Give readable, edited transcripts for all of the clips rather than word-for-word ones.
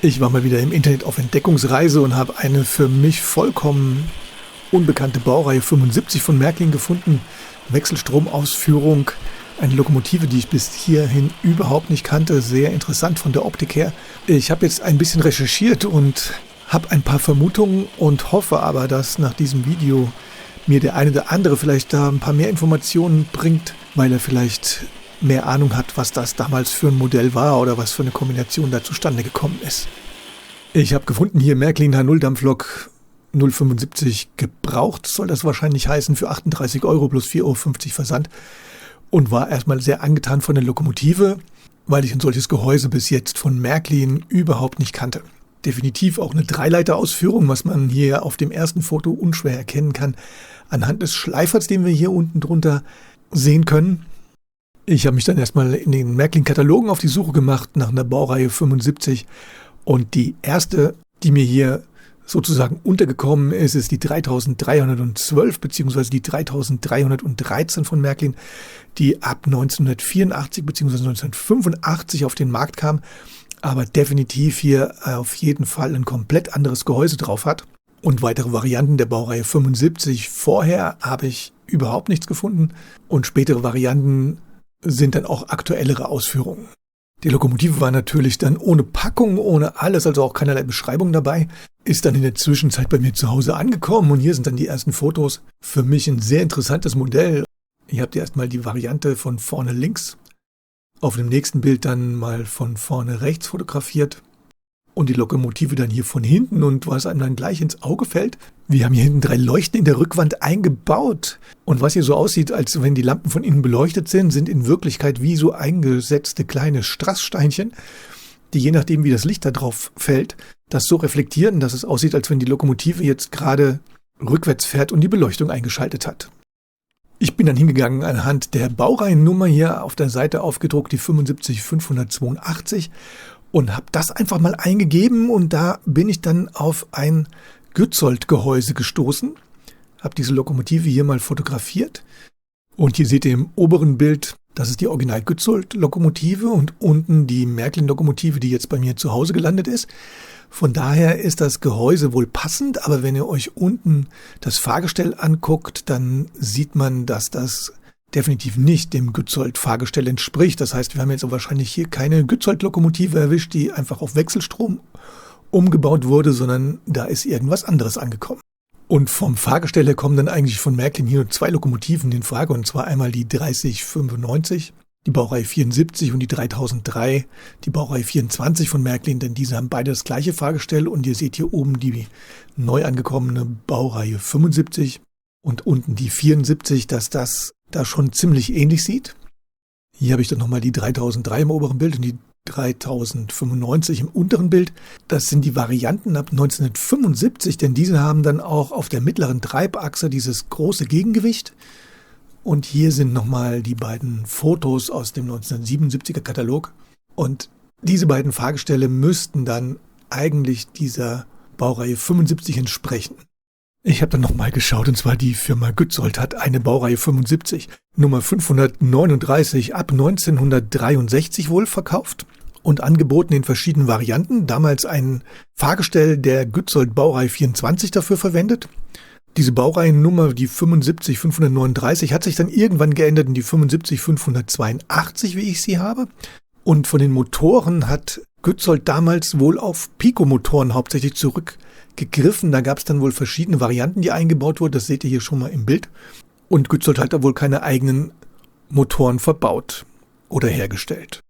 Ich war mal wieder im Internet auf Entdeckungsreise und habe eine für mich vollkommen unbekannte Baureihe 75 von Märklin gefunden. Wechselstromausführung, eine Lokomotive, die ich bis hierhin überhaupt nicht kannte. Sehr interessant von der Optik her. Ich habe jetzt ein bisschen recherchiert und habe ein paar Vermutungen und hoffe aber, dass nach diesem Video mir der eine oder andere vielleicht da ein paar mehr Informationen bringt, weil er vielleicht mehr Ahnung hat, was das damals für ein Modell war oder was für eine Kombination da zustande gekommen ist. Ich habe gefunden hier Märklin H0 Dampflok 075 gebraucht, soll das wahrscheinlich heißen, für 38 € plus 4,50 € Versand, und war erstmal sehr angetan von der Lokomotive, weil ich ein solches Gehäuse bis jetzt von Märklin überhaupt nicht kannte. Definitiv auch eine Dreileiter-Ausführung, was man hier auf dem ersten Foto unschwer erkennen kann, anhand des Schleifers, den wir hier unten drunter sehen können. Ich habe mich dann erstmal in den Märklin-Katalogen auf die Suche gemacht nach einer Baureihe 75 und die erste, die mir hier sozusagen untergekommen ist, ist die 3312 bzw. die 3313 von Märklin, die ab 1984 bzw. 1985 auf den Markt kam, aber definitiv hier auf jeden Fall ein komplett anderes Gehäuse drauf hat. Und weitere Varianten der Baureihe 75 vorher habe ich überhaupt nichts gefunden und spätere Varianten sind dann auch aktuellere Ausführungen. Die Lokomotive war natürlich dann ohne Packung, ohne alles, also auch keinerlei Beschreibung dabei, ist dann in der Zwischenzeit bei mir zu Hause angekommen und hier sind dann die ersten Fotos. Für mich ein sehr interessantes Modell. Hier habt ihr erstmal die Variante von vorne links, auf dem nächsten Bild dann mal von vorne rechts fotografiert und die Lokomotive dann hier von hinten, und was einem dann gleich ins Auge fällt, wir haben hier hinten 3 Leuchten in der Rückwand eingebaut. Und was hier so aussieht, als wenn die Lampen von innen beleuchtet sind, sind in Wirklichkeit wie so eingesetzte kleine Strasssteinchen, die je nachdem, wie das Licht da drauf fällt, das so reflektieren, dass es aussieht, als wenn die Lokomotive jetzt gerade rückwärts fährt und die Beleuchtung eingeschaltet hat. Ich bin dann hingegangen anhand der Baureihennummer hier auf der Seite aufgedruckt, die 75582, und habe das einfach mal eingegeben und da bin ich dann auf ein Gützold-Gehäuse gestoßen. Habe diese Lokomotive hier mal fotografiert und hier seht ihr im oberen Bild, das ist die Original Gützold-Lokomotive und unten die Märklin-Lokomotive, die jetzt bei mir zu Hause gelandet ist. Von daher ist das Gehäuse wohl passend, aber wenn ihr euch unten das Fahrgestell anguckt, dann sieht man, dass das definitiv nicht dem Gützold-Fahrgestell entspricht. Das heißt, wir haben jetzt wahrscheinlich hier keine Gützold-Lokomotive erwischt, die einfach auf Wechselstrom umgebaut wurde, sondern da ist irgendwas anderes angekommen. Und vom Fahrgestell her kommen dann eigentlich von Märklin hier 2 Lokomotiven in Frage, und zwar einmal die 3095, die Baureihe 74, und die 3003, die Baureihe 24 von Märklin, denn diese haben beide das gleiche Fahrgestell, und ihr seht hier oben die neu angekommene Baureihe 75 und unten die 74, dass das da schon ziemlich ähnlich sieht. Hier habe ich dann nochmal die 3003 im oberen Bild und die 3095 im unteren Bild. Das sind die Varianten ab 1975, denn diese haben dann auch auf der mittleren Treibachse dieses große Gegengewicht. Und hier sind nochmal die beiden Fotos aus dem 1977er Katalog. Und diese beiden Fahrgestelle müssten dann eigentlich dieser Baureihe 75 entsprechen. Ich habe dann nochmal geschaut, und zwar die Firma Gützold hat eine Baureihe 75, Nummer 539 ab 1963 wohl verkauft und angeboten in verschiedenen Varianten. Damals ein Fahrgestell der Gützold Baureihe 24 dafür verwendet. Diese Baureihennummer, die 75539, hat sich dann irgendwann geändert in die 75582, wie ich sie habe. Und von den Motoren hat Gützold damals wohl auf Pico-Motoren hauptsächlich zurückgegriffen. Da gab es dann wohl verschiedene Varianten, die eingebaut wurden. Das seht ihr hier schon mal im Bild. Und Gützold hat da wohl keine eigenen Motoren verbaut oder hergestellt.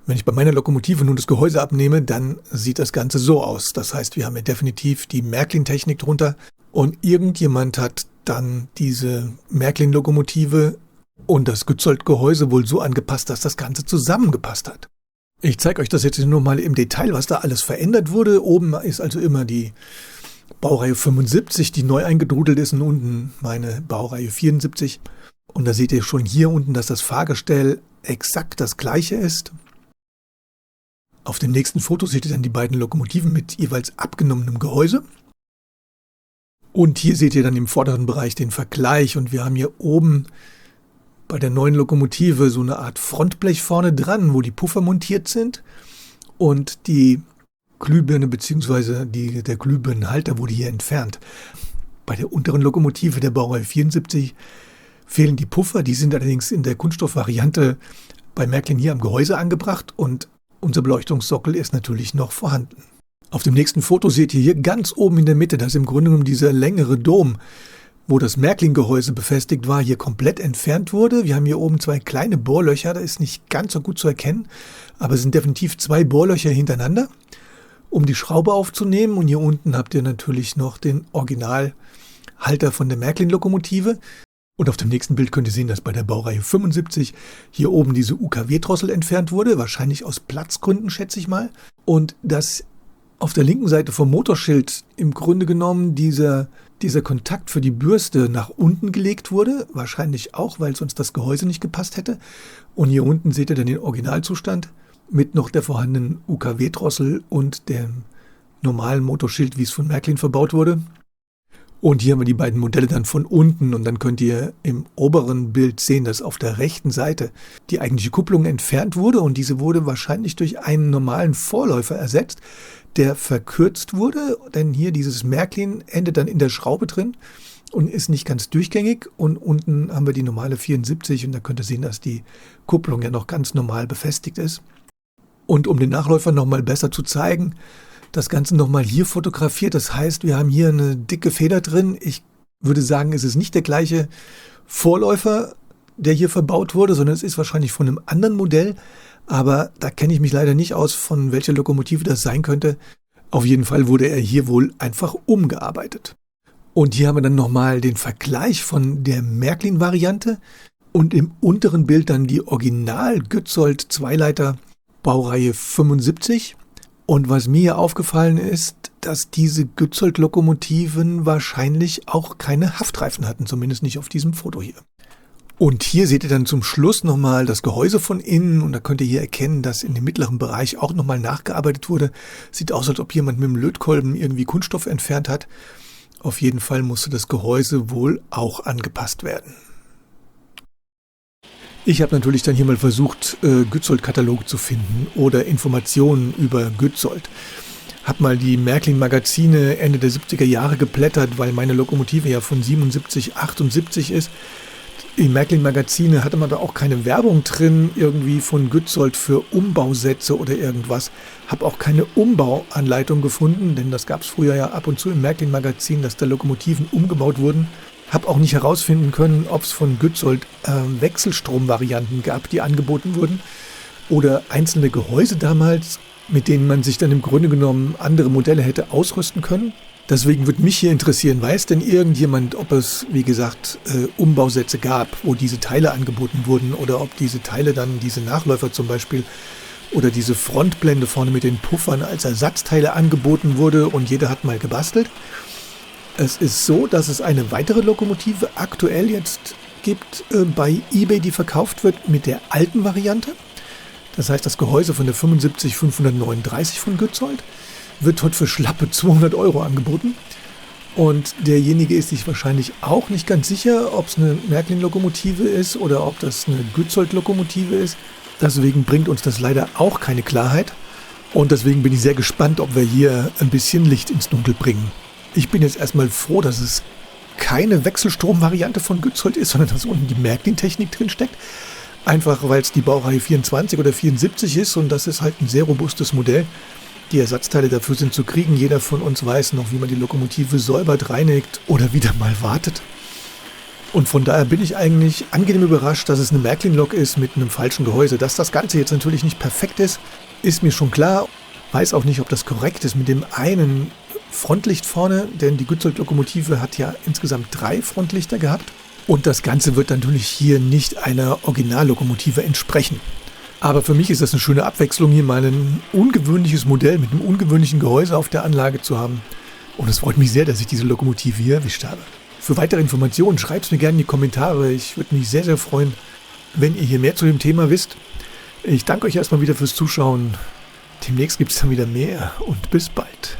Wenn ich bei meiner Lokomotive nun das Gehäuse abnehme, dann sieht das Ganze so aus. Das heißt, wir haben hier definitiv die Märklin-Technik drunter. Und irgendjemand hat dann diese Märklin-Lokomotive und das Gützold-Gehäuse wohl so angepasst, dass das Ganze zusammengepasst hat. Ich zeige euch das jetzt nur mal im Detail, was da alles verändert wurde. Oben ist also immer die Baureihe 75, die neu eingedrudelt ist, und unten meine Baureihe 74. Und da seht ihr schon hier unten, dass das Fahrgestell exakt das gleiche ist. Auf dem nächsten Foto seht ihr dann die beiden Lokomotiven mit jeweils abgenommenem Gehäuse. Und hier seht ihr dann im vorderen Bereich den Vergleich, und wir haben hier oben bei der neuen Lokomotive so eine Art Frontblech vorne dran, wo die Puffer montiert sind, und die Glühbirne bzw. der Glühbirnenhalter wurde hier entfernt. Bei der unteren Lokomotive der Baureihe 74 fehlen die Puffer, die sind allerdings in der Kunststoffvariante bei Märklin hier am Gehäuse angebracht und unser Beleuchtungssockel ist natürlich noch vorhanden. Auf dem nächsten Foto seht ihr hier ganz oben in der Mitte, dass im Grunde genommen dieser längere Dom, wo das Märklin-Gehäuse befestigt war, hier komplett entfernt wurde. Wir haben hier oben 2 kleine Bohrlöcher, das ist nicht ganz so gut zu erkennen, aber es sind definitiv 2 Bohrlöcher hintereinander, um die Schraube aufzunehmen. Und hier unten habt ihr natürlich noch den Originalhalter von der Märklin-Lokomotive. Und auf dem nächsten Bild könnt ihr sehen, dass bei der Baureihe 75 hier oben diese UKW-Drossel entfernt wurde, wahrscheinlich aus Platzgründen, schätze ich mal. Und dass auf der linken Seite vom Motorschild im Grunde genommen dieser Kontakt für die Bürste nach unten gelegt wurde, wahrscheinlich auch, weil sonst das Gehäuse nicht gepasst hätte. Und hier unten seht ihr dann den Originalzustand mit noch der vorhandenen UKW-Drossel und dem normalen Motorschild, wie es von Märklin verbaut wurde. Und hier haben wir die beiden Modelle dann von unten und dann könnt ihr im oberen Bild sehen, dass auf der rechten Seite die eigentliche Kupplung entfernt wurde und diese wurde wahrscheinlich durch einen normalen Vorläufer ersetzt, der verkürzt wurde, denn hier dieses Märklin endet dann in der Schraube drin und ist nicht ganz durchgängig und unten haben wir die normale 74 und da könnt ihr sehen, dass die Kupplung ja noch ganz normal befestigt ist. Und um den Nachläufer nochmal besser zu zeigen, das Ganze nochmal hier fotografiert. Das heißt, wir haben hier eine dicke Feder drin. Ich würde sagen, es ist nicht der gleiche Vorläufer, der hier verbaut wurde, sondern es ist wahrscheinlich von einem anderen Modell. Aber da kenne ich mich leider nicht aus, von welcher Lokomotive das sein könnte. Auf jeden Fall wurde er hier wohl einfach umgearbeitet. Und hier haben wir dann nochmal den Vergleich von der Märklin-Variante und im unteren Bild dann die Original-Gützold-Zweileiter Baureihe 75. Und was mir hier aufgefallen ist, dass diese Gützold-Lokomotiven wahrscheinlich auch keine Haftreifen hatten, zumindest nicht auf diesem Foto hier. Und hier seht ihr dann zum Schluss nochmal das Gehäuse von innen und da könnt ihr hier erkennen, dass in dem mittleren Bereich auch nochmal nachgearbeitet wurde. Sieht aus, als ob jemand mit dem Lötkolben irgendwie Kunststoff entfernt hat. Auf jeden Fall musste das Gehäuse wohl auch angepasst werden. Ich habe natürlich dann hier mal versucht, Gützold-Katalog zu finden oder Informationen über Gützold. Habe mal die Märklin-Magazine Ende der 70er Jahre geblättert, weil meine Lokomotive ja von 77, 78 ist. In Märklin-Magazine hatte man da auch keine Werbung drin, irgendwie von Gützold für Umbausätze oder irgendwas. Habe auch keine Umbauanleitung gefunden, denn das gab es früher ja ab und zu im Märklin-Magazin, dass da Lokomotiven umgebaut wurden. Habe auch nicht herausfinden können, ob es von Gützold Wechselstrom-Varianten gab, die angeboten wurden. Oder einzelne Gehäuse damals, mit denen man sich dann im Grunde genommen andere Modelle hätte ausrüsten können. Deswegen würde mich hier interessieren, weiß denn irgendjemand, ob es, wie gesagt, Umbausätze gab, wo diese Teile angeboten wurden oder ob diese Teile dann, diese Nachläufer zum Beispiel, oder diese Frontblende vorne mit den Puffern als Ersatzteile angeboten wurde und jeder hat mal gebastelt. Es ist so, dass es eine weitere Lokomotive aktuell jetzt gibt bei eBay, die verkauft wird mit der alten Variante. Das heißt, das Gehäuse von der 75 539 von Gützold wird heute für schlappe 200 € angeboten. Und derjenige ist sich wahrscheinlich auch nicht ganz sicher, ob es eine Märklin-Lokomotive ist oder ob das eine Gützold-Lokomotive ist. Deswegen bringt uns das leider auch keine Klarheit. Und deswegen bin ich sehr gespannt, ob wir hier ein bisschen Licht ins Dunkel bringen. Ich bin jetzt erstmal froh, dass es keine Wechselstrom-Variante von Gützold ist, sondern dass unten die Märklin-Technik drin steckt. Einfach weil es die Baureihe 24 oder 74 ist und das ist halt ein sehr robustes Modell. Die Ersatzteile dafür sind zu kriegen. Jeder von uns weiß noch, wie man die Lokomotive säubert, reinigt oder wieder mal wartet. Und von daher bin ich eigentlich angenehm überrascht, dass es eine Märklin-Lok ist mit einem falschen Gehäuse. Dass das Ganze jetzt natürlich nicht perfekt ist, ist mir schon klar. Weiß auch nicht, ob das korrekt ist mit dem einen Frontlicht vorne, denn die Gützold-Lokomotive hat ja insgesamt 3 Frontlichter gehabt. Und das Ganze wird natürlich hier nicht einer Originallokomotive entsprechen. Aber für mich ist das eine schöne Abwechslung, hier mal ein ungewöhnliches Modell mit einem ungewöhnlichen Gehäuse auf der Anlage zu haben. Und es freut mich sehr, dass ich diese Lokomotive hier erwischt habe. Für weitere Informationen schreibt es mir gerne in die Kommentare. Ich würde mich sehr, sehr freuen, wenn ihr hier mehr zu dem Thema wisst. Ich danke euch erstmal wieder fürs Zuschauen. Demnächst gibt es dann wieder mehr und bis bald.